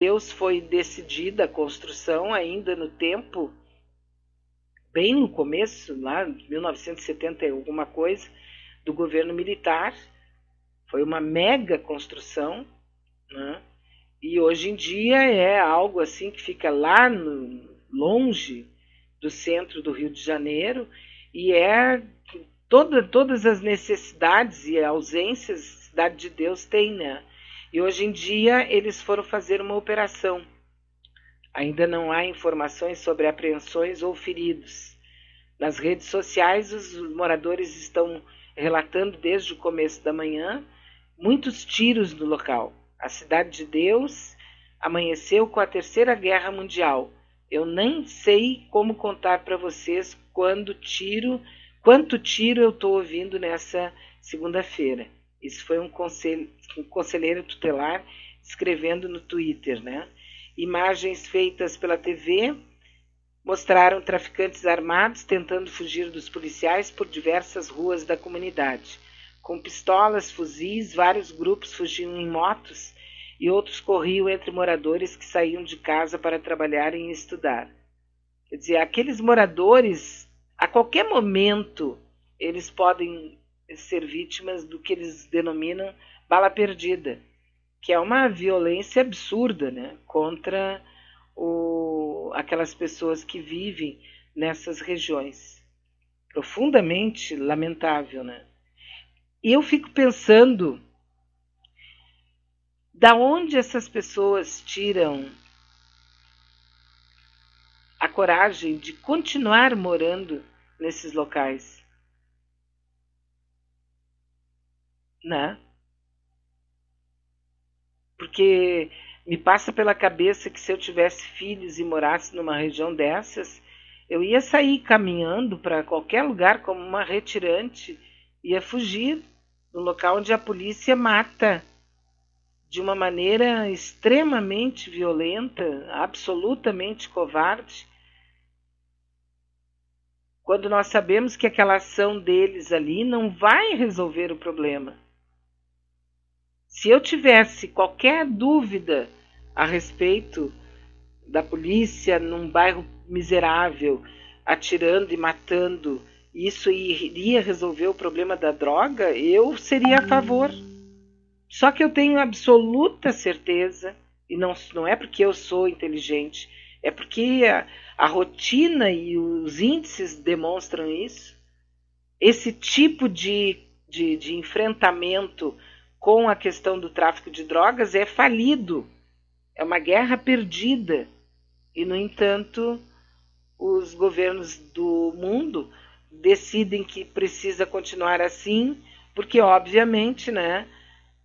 Deus foi decidida a construção ainda no tempo, bem no começo, lá em 1970 e alguma coisa, do governo militar. Foi uma mega construção, né? E hoje em dia é algo assim que fica lá longe do centro do Rio de Janeiro e é todas as necessidades e ausências a Cidade de Deus tem, né? E hoje em dia eles foram fazer uma operação. Ainda não há informações sobre apreensões ou feridos. Nas redes sociais, os moradores estão relatando desde o começo da manhã muitos tiros no local. A Cidade de Deus amanheceu com a Terceira Guerra Mundial. Eu nem sei como contar para vocês quanto tiro eu estou ouvindo nessa segunda-feira. Isso foi um conselheiro tutelar escrevendo no Twitter, né? Imagens feitas pela TV mostraram traficantes armados tentando fugir dos policiais por diversas ruas da comunidade. Com pistolas, fuzis, vários grupos fugiam em motos e outros corriam entre moradores que saíam de casa para trabalhar e estudar. Quer dizer, aqueles moradores, a qualquer momento, eles podem ser vítimas do que eles denominam bala perdida, que é uma violência absurda, né, contra aquelas pessoas que vivem nessas regiões. Profundamente lamentável, né? E eu fico pensando da onde essas pessoas tiram a coragem de continuar morando nesses locais, né? Porque me passa pela cabeça que se eu tivesse filhos e morasse numa região dessas, eu ia sair caminhando para qualquer lugar como uma retirante, ia fugir do local onde a polícia mata de uma maneira extremamente violenta, absolutamente covarde, quando nós sabemos que aquela ação deles ali não vai resolver o problema. Se eu tivesse qualquer dúvida a respeito da polícia num bairro miserável, atirando e matando, isso iria resolver o problema da droga, eu seria a favor. Só que eu tenho absoluta certeza, e não é porque eu sou inteligente, é porque a rotina e os índices demonstram isso. Esse tipo de enfrentamento com a questão do tráfico de drogas é falido, é uma guerra perdida. E, no entanto, os governos do mundo decidem que precisa continuar assim, porque, obviamente, né,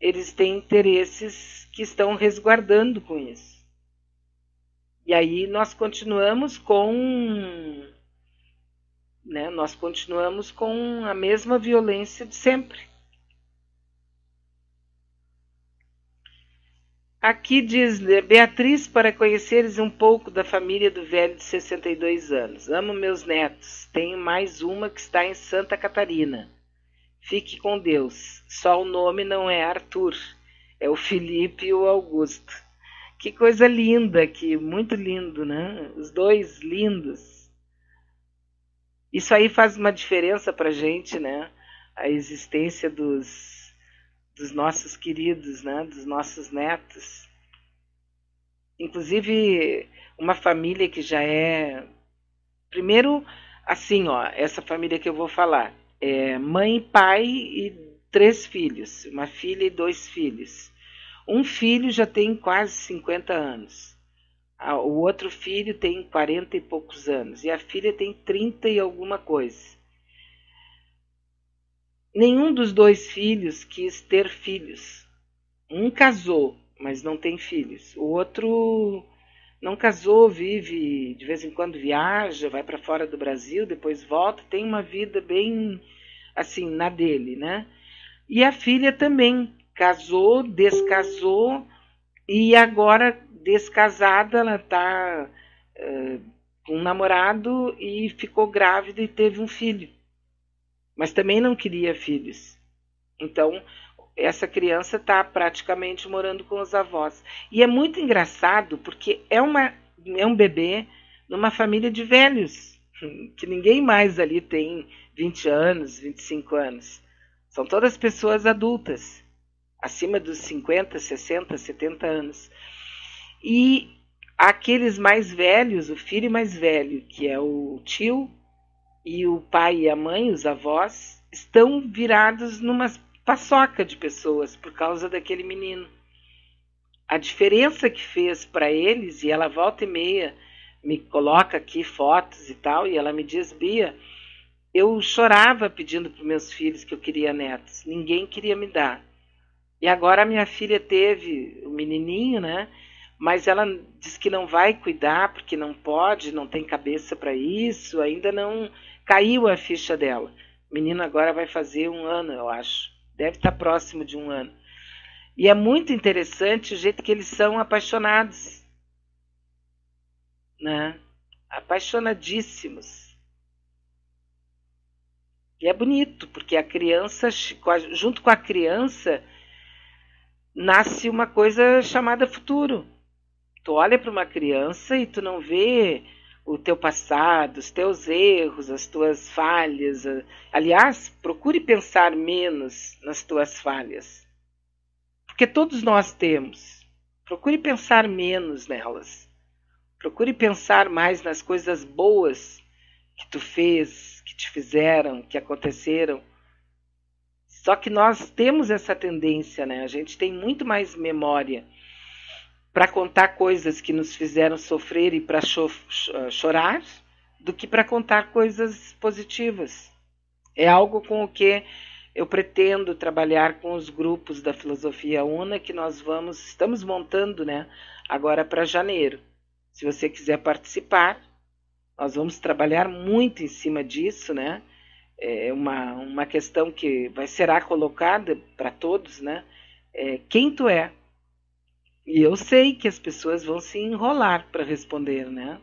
eles têm interesses que estão resguardando com isso. E aí nós continuamos com a mesma violência de sempre. Aqui diz, Beatriz, para conheceres um pouco da família do velho de 62 anos. Amo meus netos. Tenho mais uma que está em Santa Catarina. Fique com Deus. Só o nome não é Arthur. É o Felipe e o Augusto. Que coisa linda aqui. Muito lindo, né? Os dois lindos. Isso aí faz uma diferença pra gente, né? A existência dos nossos queridos, né? Dos nossos netos. Inclusive, uma família que já é... Primeiro, assim, ó, essa família que eu vou falar. É mãe, pai e 3 filhos. Uma filha e 2 filhos. Um filho já tem quase 50 anos. O outro filho tem 40 e poucos anos. E a filha tem 30 e alguma coisa. Nenhum dos 2 filhos quis ter filhos. Um casou, mas não tem filhos. O outro não casou, vive, de vez em quando viaja, vai para fora do Brasil, depois volta, tem uma vida bem assim, na dele, né? E a filha também casou, descasou e agora descasada ela está com um namorado e ficou grávida e teve um filho. Mas também não queria filhos. Então, essa criança está praticamente morando com os avós. E é muito engraçado porque é um bebê numa família de velhos, que ninguém mais ali tem 20 anos, 25 anos. São todas pessoas adultas, acima dos 50, 60, 70 anos. E aqueles mais velhos, o filho mais velho, que é o tio, e o pai e a mãe, os avós, estão virados numa paçoca de pessoas por causa daquele menino. A diferença que fez para eles, e ela volta e meia me coloca aqui fotos e tal, e ela me diz: Bia, eu chorava pedindo para meus filhos que eu queria netos, ninguém queria me dar. E agora a minha filha teve o menininho, né? Mas ela diz que não vai cuidar porque não pode, não tem cabeça para isso, ainda não caiu a ficha dela. O menino agora vai fazer 1 ano, eu acho. Deve estar próximo de 1 ano. E é muito interessante o jeito que eles são apaixonados, né? Apaixonadíssimos. E é bonito, porque a criança, junto com a criança, nasce uma coisa chamada futuro. Tu olha para uma criança e tu não vê o teu passado, os teus erros, as tuas falhas. Aliás, procure pensar menos nas tuas falhas, porque todos nós temos. Procure pensar menos nelas. Procure pensar mais nas coisas boas que tu fez, que te fizeram, que aconteceram. Só que nós temos essa tendência, né? A gente tem muito mais memória para contar coisas que nos fizeram sofrer e para chorar, do que para contar coisas positivas. É algo com o que eu pretendo trabalhar com os grupos da Filosofia Una, que nós estamos montando, né, agora para janeiro. Se você quiser participar, nós vamos trabalhar muito em cima disso, né? É uma questão que será colocada para todos, né? Quem tu é? E eu sei que as pessoas vão se enrolar para responder, né?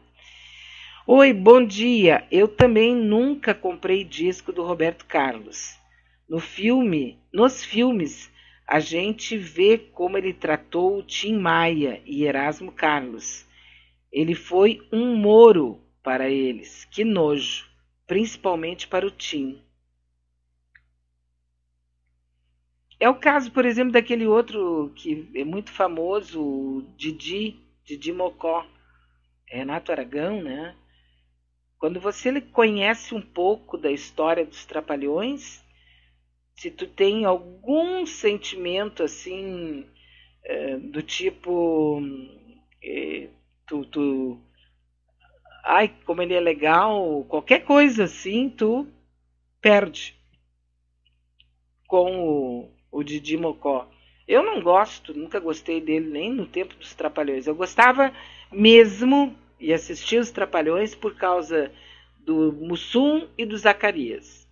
Oi, bom dia. Eu também nunca comprei disco do Roberto Carlos. Nos filmes, a gente vê como ele tratou o Tim Maia e Erasmo Carlos. Ele foi um Moro para eles. Que nojo, principalmente para o Tim. É o caso, por exemplo, daquele outro que é muito famoso, o Didi Mocó, Renato Aragão, né? Quando você conhece um pouco da história dos Trapalhões, se tu tem algum sentimento assim, do tipo, ai, como ele é legal, qualquer coisa assim, tu perde com o Didi Mocó. Eu não gosto, nunca gostei dele nem no tempo dos Trapalhões. Eu gostava mesmo e assistia os Trapalhões por causa do Mussum e do Zacarias.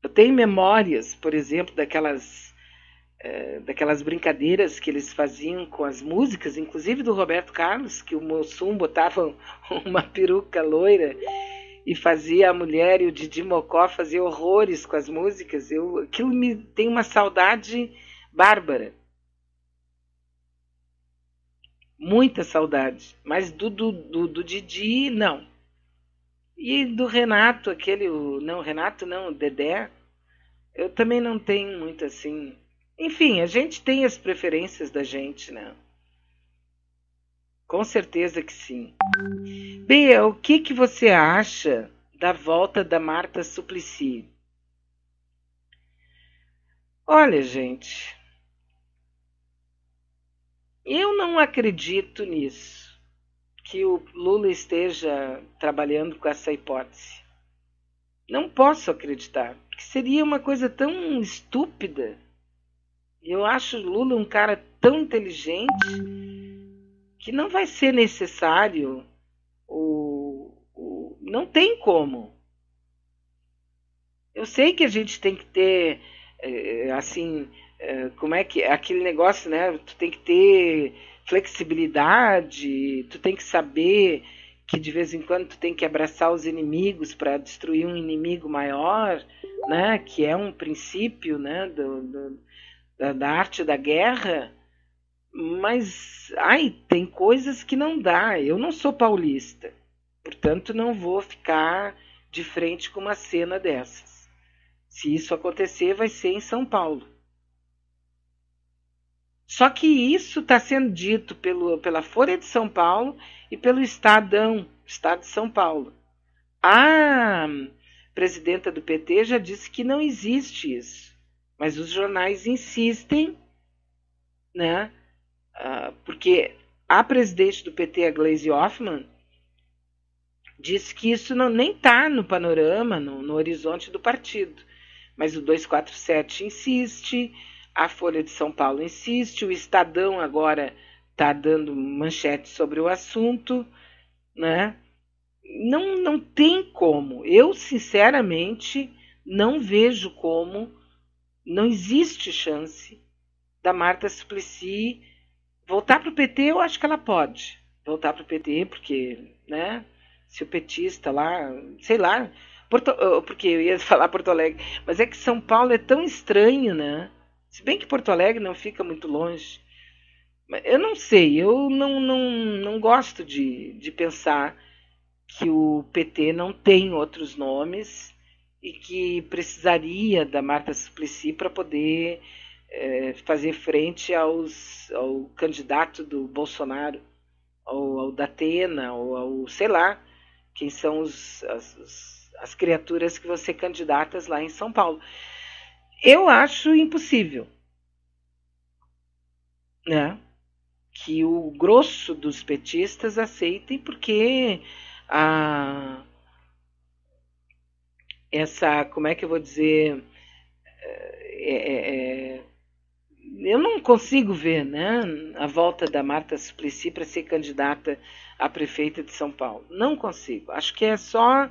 Eu tenho memórias, por exemplo, daquelas brincadeiras que eles faziam com as músicas, inclusive do Roberto Carlos, que o Mussum botava uma peruca loira e fazia a mulher, e o Didi Mocó fazia horrores com as músicas. Aquilo me tem uma saudade bárbara. Muita saudade. Mas do Didi, não. E do Renato, o Dedé, eu também não tenho muito assim. Enfim, a gente tem as preferências da gente, né? Com certeza que sim. Bea, o que você acha da volta da Marta Suplicy? Olha, gente, eu não acredito nisso, que o Lula esteja trabalhando com essa hipótese. Não posso acreditar, porque seria uma coisa tão estúpida. Eu acho o Lula um cara tão inteligente que não vai ser necessário, não tem como. Eu sei que a gente tem que ter, assim, como é que aquele negócio, né? Tu tem que ter flexibilidade, tu tem que saber que de vez em quando tu tem que abraçar os inimigos para destruir um inimigo maior, né? Que é um princípio, né? da arte da guerra, mas tem coisas que não dá. Eu não sou paulista, portanto não vou ficar de frente com uma cena dessas. Se isso acontecer, vai ser em São Paulo. Só que isso está sendo dito pela Folha de São Paulo e pelo Estado de São Paulo. A presidenta do PT já disse que não existe isso, mas os jornais insistem, né? Porque a presidente do PT, a Gleisi Hoffmann, disse que isso nem está no panorama, no horizonte do partido. Mas o 247 insiste, a Folha de São Paulo insiste, o Estadão agora está dando manchete sobre o assunto, né? Não tem como. Eu, sinceramente, não vejo como, não existe chance da Marta Suplicy voltar para o PT. Eu acho que ela pode voltar para o PT, porque, né, se o petista lá, sei lá, porque eu ia falar Porto Alegre, mas é que São Paulo é tão estranho, né? Se bem que Porto Alegre não fica muito longe. Eu não sei, eu não gosto de pensar que o PT não tem outros nomes e que precisaria da Marta Suplicy para poder fazer frente ao candidato do Bolsonaro, ao Datena, ou ao, sei lá, quem são as criaturas que vão ser candidatas lá em São Paulo. Eu acho impossível, né, que o grosso dos petistas aceitem, porque como é que eu vou dizer, eu não consigo ver, né, a volta da Marta Suplicy para ser candidata a prefeita de São Paulo. Não consigo. Acho que é só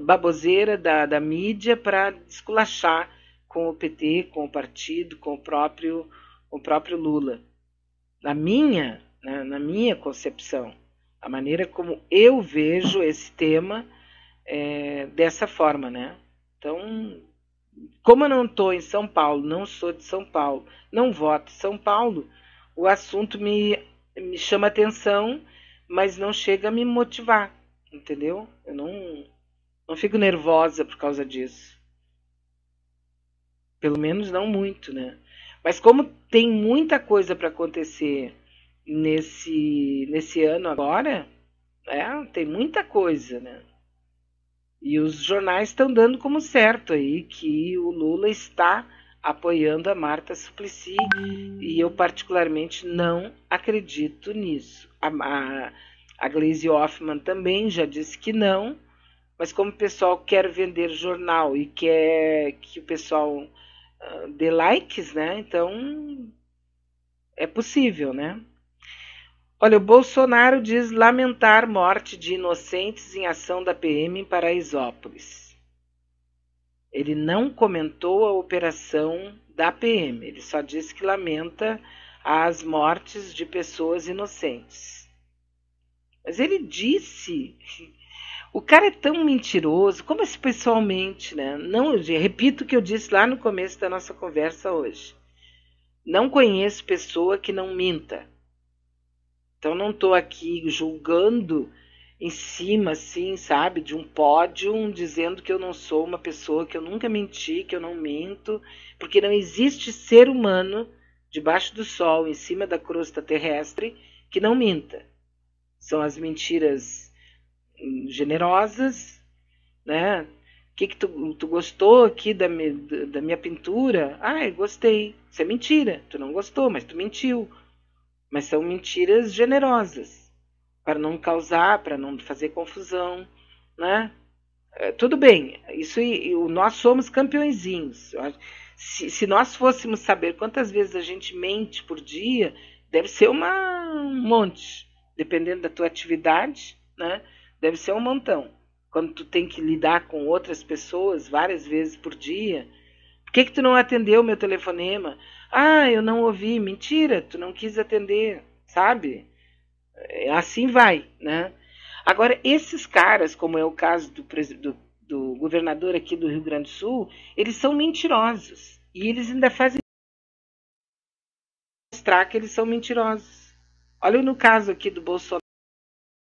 baboseira da mídia para esculachar com o PT, com o partido, com o próprio Lula. Na minha concepção, a maneira como eu vejo esse tema dessa forma, né? Então, como eu não estou em São Paulo, não sou de São Paulo, não voto em São Paulo, o assunto me chama atenção, mas não chega a me motivar, entendeu? Eu não fico nervosa por causa disso. Pelo menos não muito, né? Mas como tem muita coisa para acontecer nesse ano agora, tem muita coisa, né? E os jornais estão dando como certo aí que o Lula está apoiando a Marta Suplicy, e eu particularmente não acredito nisso. A Gleisi Hoffmann também já disse que não, mas como o pessoal quer vender jornal e quer que o pessoal dê likes, né? Então é possível, né? Olha, o Bolsonaro diz lamentar morte de inocentes em ação da PM em Paraisópolis. Ele não comentou a operação da PM, ele só disse que lamenta as mortes de pessoas inocentes. Mas ele disse... O cara é tão mentiroso, como é pessoalmente, né? Não, eu repito o que eu disse lá no começo da nossa conversa hoje. Não conheço pessoa que não minta. Então não estou aqui julgando em cima, assim, sabe, de um pódio, dizendo que eu não sou uma pessoa, que eu nunca menti, que eu não minto, porque não existe ser humano debaixo do sol, em cima da crosta terrestre, que não minta. São as mentiras generosas, né? Que tu gostou aqui da minha pintura? Eu gostei. Isso é mentira. Tu não gostou, mas tu mentiu. Mas são mentiras generosas, para não causar, para não fazer confusão, né? Tudo bem, isso nós somos campeõezinhos. Se nós fôssemos saber quantas vezes a gente mente por dia, deve ser um monte, dependendo da tua atividade, né? Deve ser um montão. Quando tu tem que lidar com outras pessoas várias vezes por dia, por que tu não atendeu o meu telefonema? Eu não ouvi. Mentira, tu não quis atender, sabe? Assim vai, né? Agora, esses caras, como é o caso do governador aqui do Rio Grande do Sul, eles são mentirosos. E eles ainda fazem mostrar que eles são mentirosos. Olha no caso aqui do Bolsonaro.